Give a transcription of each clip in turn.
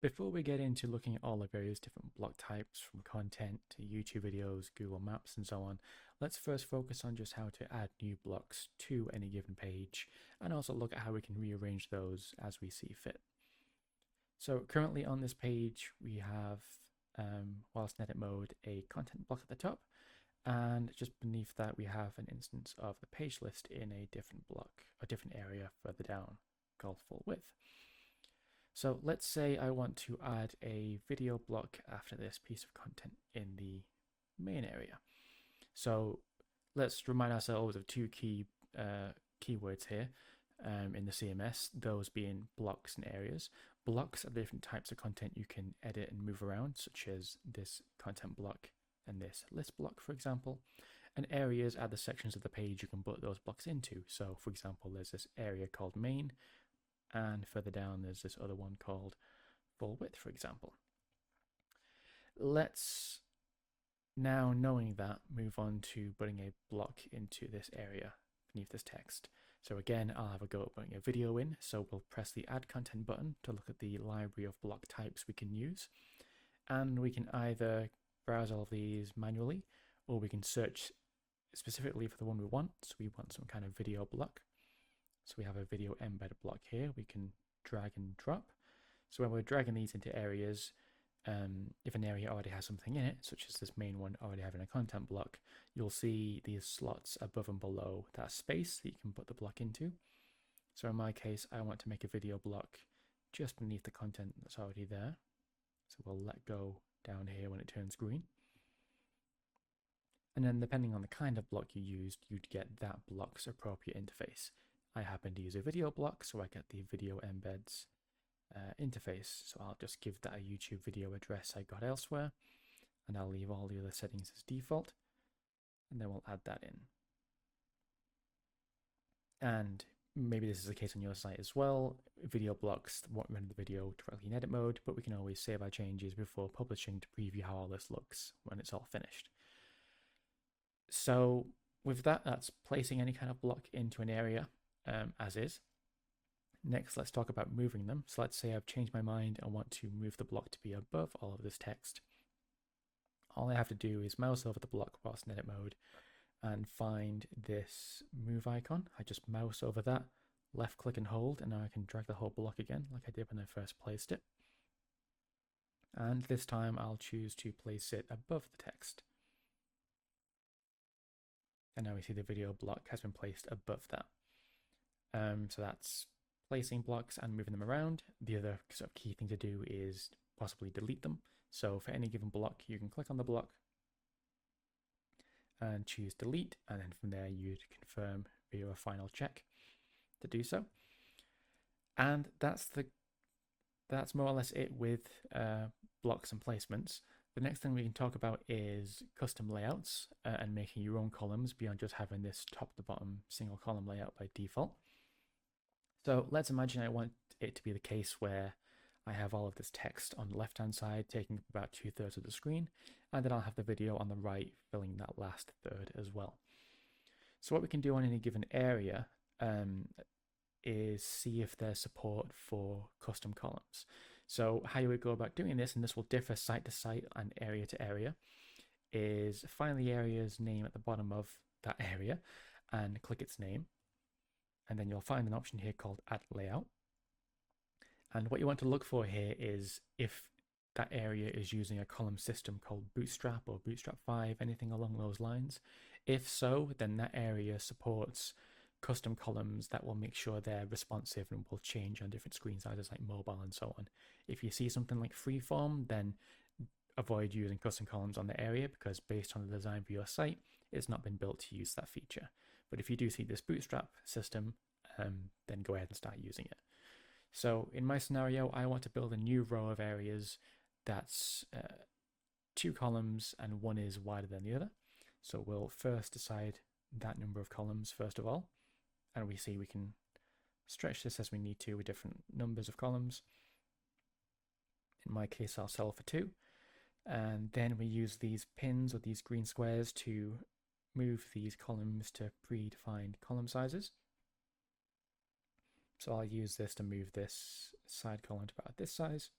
Before we get into looking at all the various different block types from content to YouTube videos, Google Maps and so on, let's first focus on just how to add new blocks to any given page and also look at how we can rearrange those as we see fit. So currently on this page we have, whilst in edit mode, a content block at the top, and just beneath that we have an instance of the page list in a different block, a different area further down called full width. So let's say I want to add a video block after this piece of content in the main area. So let's remind ourselves of two keywords here in the CMS, those being blocks and areas. Blocks are different types of content you can edit and move around, such as this content block and this list block, for example. And areas are the sections of the page you can put those blocks into. So for example, there's this area called main, and further down there's this other one called full width, for example. Let's now, knowing that, move on to putting a block into this area beneath this text. So again, I'll have a go at putting a video in. So we'll press the add content button to look at the library of block types we can use. And we can either browse all of these manually, or we can search specifically for the one we want. So we want some kind of video block. So we have a video embed block here. We can drag and drop. So when we're dragging these into areas, if an area already has something in it, such as this main one already having a content block, you'll see these slots above and below that space that you can put the block into. So in my case, I want to make a video block just beneath the content that's already there. So we'll let go down here when it turns green. And then depending on the kind of block you used, you'd get that block's appropriate interface. I happen to use a video block, so I get the video embeds interface. So I'll just give that a YouTube video address I got elsewhere, and I'll leave all the other settings as default, and then we'll add that in. And maybe this is the case on your site as well. Video blocks won't run the video directly in edit mode, but we can always save our changes before publishing to preview how all this looks when it's all finished. So with that, that's placing any kind of block into an area as is. Next, let's talk about moving them. So let's say I've changed my mind and want to move the block to be above all of this text. All I have to do is mouse over the block whilst in edit mode and find this move icon. I just mouse over that, left click and hold, and now I can drag the whole block again like I did when I first placed it. And this time I'll choose to place it above the text. And now we see the video block has been placed above that. So that's placing blocks and moving them around. The other sort of key thing to do is possibly delete them. So for any given block, you can click on the block and choose delete, and then from there you'd confirm via a final check to do so. And that's more or less it with blocks and placements. The next thing we can talk about is custom layouts and making your own columns beyond just having this top to bottom single column layout by default. So let's imagine I want it to be the case where I have all of this text on the left hand side taking up about 2/3 of the screen, and then I'll have the video on the right filling that last third as well. So what we can do on any given area is see if there's support for custom columns. So how you would go about doing this, and this will differ site to site and area to area, is find the area's name at the bottom of that area and click its name. And then you'll find an option here called Add Layout. And what you want to look for here is if that area is using a column system called Bootstrap or Bootstrap 5, anything along those lines. If so, then that area supports custom columns that will make sure they're responsive and will change on different screen sizes like mobile and so on. If you see something like Freeform, then avoid using custom columns on the area because based on the design for your site, it's not been built to use that feature. But if you do see this Bootstrap system, then go ahead and start using it. So in my scenario, I want to build a new row of areas that's 2 columns and one is wider than the other. So we'll first decide that number of columns first of all, and we see we can stretch this as we need to with different numbers of columns. In my case, I'll settle for 2. And then we use these pins or these green squares to move these columns to predefined column sizes. So I'll use this to move this side column to about this size.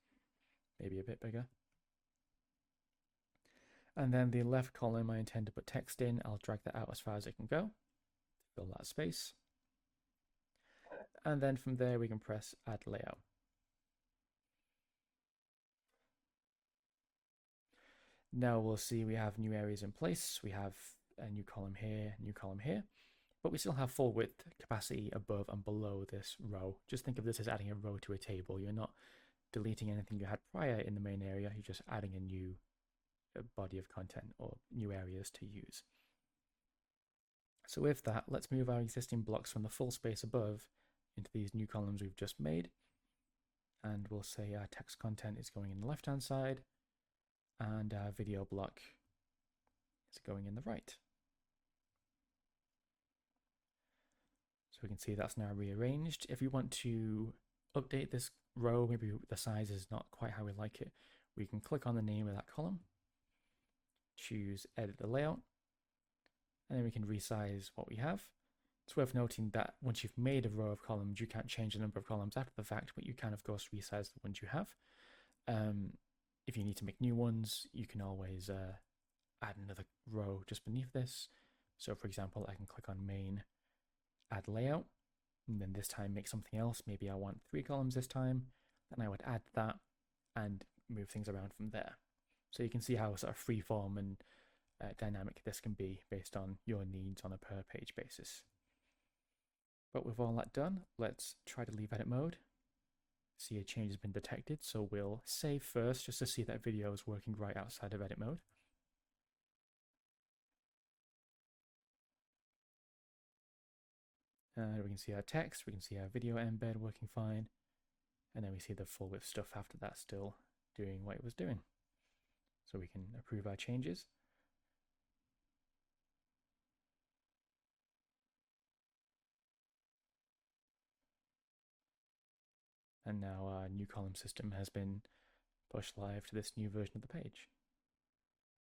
maybe a bit bigger. And then the left column, I intend to put text in. I'll drag that out as far as it can go, fill that space. And then from there, we can press Add Layout. Now we'll see we have new areas in place. We have a new column here, but we still have full width capacity above and below this row. Just think of this as adding a row to a table. You're not deleting anything you had prior in the main area. You're just adding a new body of content or new areas to use. So with that, let's move our existing blocks from the full space above into these new columns we've just made. And we'll say our text content is going in the left-hand side and our video block is going in the right. So we can see that's now rearranged. If we want to update this row, maybe the size is not quite how we like it, we can click on the name of that column, choose Edit the Layout, and then we can resize what we have. It's worth noting that once you've made a row of columns, you can't change the number of columns after the fact, but you can, of course, resize the ones you have. If you need to make new ones, you can always add another row just beneath this. So for example, I can click on Main, Add Layout, and then this time make something else. Maybe I want 3 columns this time. Then I would add that and move things around from there. So you can see how sort of freeform and dynamic this can be based on your needs on a per page basis. But with all that done, let's try to leave edit mode. See a change has been detected, so we'll save first just to see that video is working right outside of edit mode. We can see our text, we can see our video embed working fine, and then we see the full width stuff after that still doing what it was doing. So we can approve our changes. And now our new column system has been pushed live to this new version of the page.